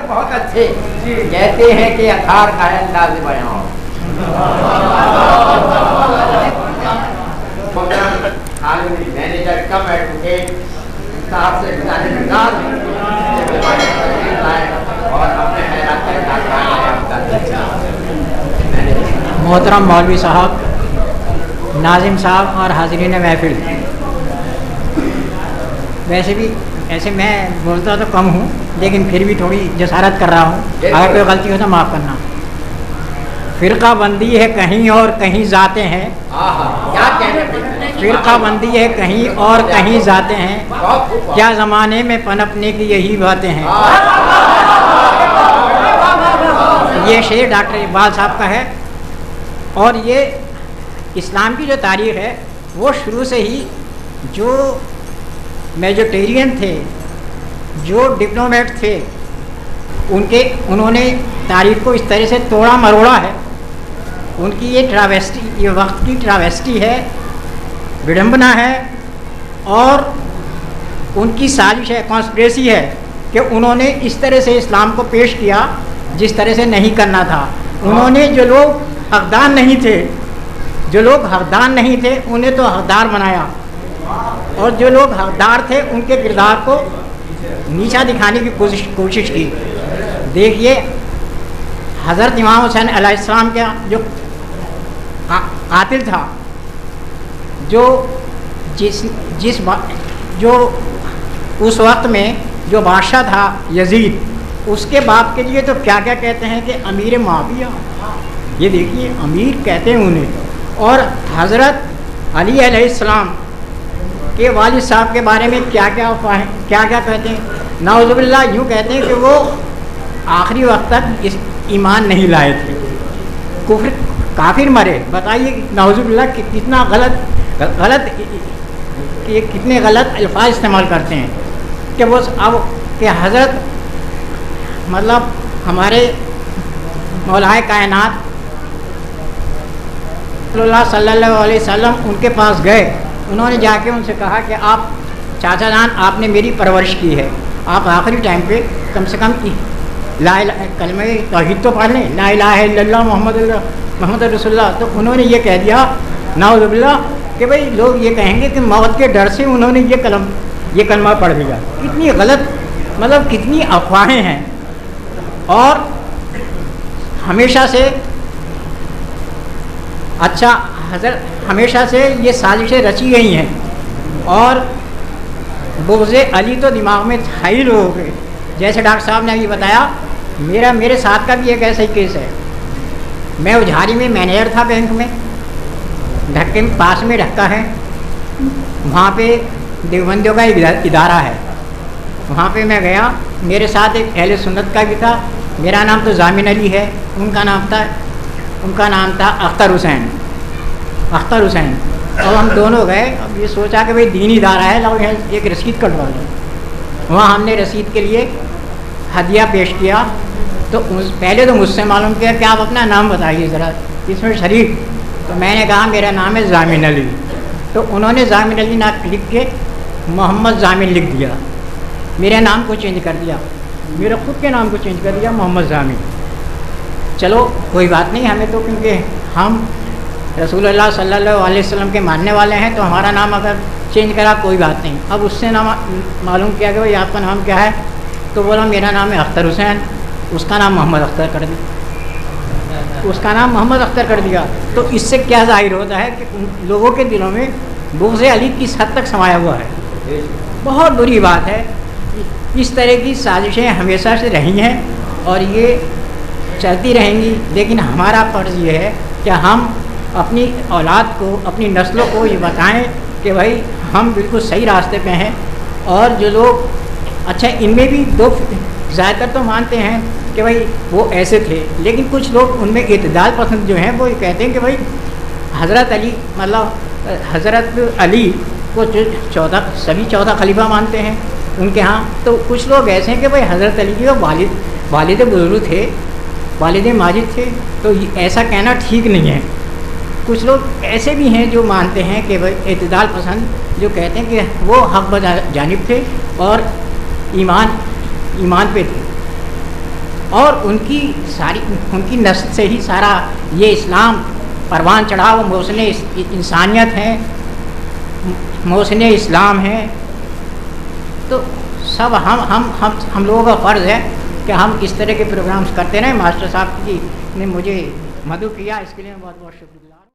بہت اچھے کہتے ہیں کہ اخار کا ہے انداز بیان. مینیجر کم ایڈوکیٹ صاحب سے محترم مولوی صاحب, ناظم صاحب اور حاضرین محفل, ویسے بھی ایسے میں بولتا تو کم ہوں لیکن پھر بھی تھوڑی جسارت کر رہا ہوں, اگر کوئی غلطی ہو تو معاف کرنا. فرقہ بندی ہے کہیں اور کہیں ذاتیں ہیں, فرقہ بندی ہے کہیں اور کہیں ذاتیں ہیں, کیا زمانے میں پنپنے کی یہی باتیں ہیں. یہ شعر ڈاکٹر اقبال صاحب کا ہے. اور یہ اسلام کی جو تاریخ ہے وہ شروع سے ہی جو میجورٹیرین تھے, جو ڈپلومیٹ تھے, انہوں نے تاریخ کو اس طرح سے توڑا مروڑا ہے. ان کی یہ ٹراویسٹی, یہ وقت کی ٹراویسٹی ہے, وڈمبنا ہے, اور ان کی سازش ہے, کانسپریسی ہے کہ انہوں نے اس طرح سے اسلام کو پیش کیا جس طرح سے نہیں کرنا تھا. انہوں نے جو لوگ حقدار نہیں تھے, جو لوگ حقدار نہیں تھے انہیں تو حقدار بنایا, اور جو لوگ حقدار تھے ان کے کردار کو نیچا دکھانے کی کوشش کی. دیکھیے حضرت امام حسین علیہ السلام کا جو قاتل تھا, جو جو اس وقت میں جو بادشاہ تھا یزید, اس کے باپ کے لیے تو کیا کیا کہتے ہیں کہ امیر معاویہ, یہ دیکھیے امیر کہتے ہیں انہیں. اور حضرت علی علیہ السلام کے والد صاحب کے بارے میں کیا کہتے ہیں, نعوذ باللہ یوں کہتے ہیں کہ وہ آخری وقت تک اس ایمان نہیں لائے تھے, کافر مرے. بتائیے نعوذ باللہ کہ کتنا غلط کہ کتنے غلط الفاظ استعمال کرتے ہیں کہ وہ اب کہ حضرت مطلب ہمارے مولائے کائنات صلی اللہ علیہ وسلم ان کے پاس گئے. انہوں نے جا کے ان سے کہا کہ آپ چاچا جان, آپ نے میری پرورش کی ہے, آپ آخری ٹائم پہ کم سے کم کلمہ توحید تو پڑھ لیں, لا الہ الا اللہ محمد رسول اللہ. تو انہوں نے یہ کہہ دیا نعوذ باللہ کہ بھئی لوگ یہ کہیں گے کہ موت کے ڈر سے انہوں نے یہ کلمہ پڑھ دیا. کتنی غلط مطلب کتنی افواہیں ہیں. اور ہمیشہ سے حضرت ہمیشہ سے یہ سازشیں رچی گئی ہیں, اور بغض علی تو دماغ میں تھا ہی لوگوں کے. جیسے ڈاکٹر صاحب نے ابھی بتایا, میرے ساتھ کا بھی ایک ایسا ہی کیس ہے. میں اجھاری میں مینیجر تھا بینک میں, ڈھکے پاس میں ڈھکا ہے, وہاں پہ دیوبندیوں کا ایک ادارہ ہے, وہاں پہ میں گیا. میرے ساتھ ایک اہل سنت کا بھی تھا, میرا نام تو ضامن علی ہے, ان کا نام تھا اختر حسین. اور ہم دونوں گئے. اب یہ سوچا کہ بھئی دینی ادارہ ہے, لوگ ایک رسید کٹوا لیں. وہاں ہم نے رسید کے لیے ہدیہ پیش کیا. تو پہلے تو مجھ سے معلوم کیا کہ آپ اپنا نام بتائیے ذرا اس میں شریک. تو میں نے کہا میرا نام ہے ضامن علی. تو انہوں نے ضامن علی نام لکھ کے محمد ضامن لکھ دیا. میرے نام کو چینج کر دیا, میرے خود کے نام کو چینج کر دیا محمد ضامن. چلو کوئی بات نہیں, ہمیں تو کیونکہ ہم رسول اللہ صلی اللہ علیہ وسلم کے ماننے والے ہیں تو ہمارا نام اگر چینج کرا کوئی بات نہیں. اب اس سے نام معلوم کیا کہ بھائی آپ کا نام کیا ہے, تو بولا میرا نام ہے اختر حسین. اس کا نام محمد اختر کر دیا. تو اس سے کیا ظاہر ہوتا ہے کہ لوگوں کے دلوں میں بغض علی کس حد تک سمایا ہوا ہے. بہت بری بات ہے. اس طرح کی سازشیں ہمیشہ سے رہی ہیں اور یہ چلتی رہیں گی. لیکن ہمارا فرض یہ ہے کہ ہم اپنی اولاد کو, اپنی نسلوں کو یہ بتائیں کہ بھائی ہم بالکل صحیح راستے پہ ہیں. اور جو لوگ اچھا ان میں بھی دو زیادہ تر تو مانتے ہیں کہ بھائی وہ ایسے تھے, لیکن کچھ لوگ ان میں اعتدال پسند جو ہیں وہ یہ کہتے ہیں کہ بھائی حضرت علی کو سبھی چوتھا خلیفہ مانتے ہیں ان کے ہاں. تو کچھ لوگ ایسے ہیں کہ بھائی حضرت علی کے والد بزرگ تھے, والد ماجد تھے. تو ایسا کہنا ٹھیک نہیں ہے. کچھ لوگ ایسے بھی ہیں جو مانتے ہیں کہ وہ اعتدال پسند، جو کہتے ہیں کہ وہ حق جانب تھے اور ایمان پہ تھے، اور ان کی نسل سے ہی سارا یہ اسلام پروان چڑھا، وہ محسن انسانیت ہیں، محسن اسلام ہیں۔ تو سب ہم لوگوں کا فرض ہے کہ ہم اس طرح کے پروگرامز کرتے رہیں۔ ماسٹر صاحب کی نے مجھے مدعو کیا، اس کے لیے بہت بہت شکریہ۔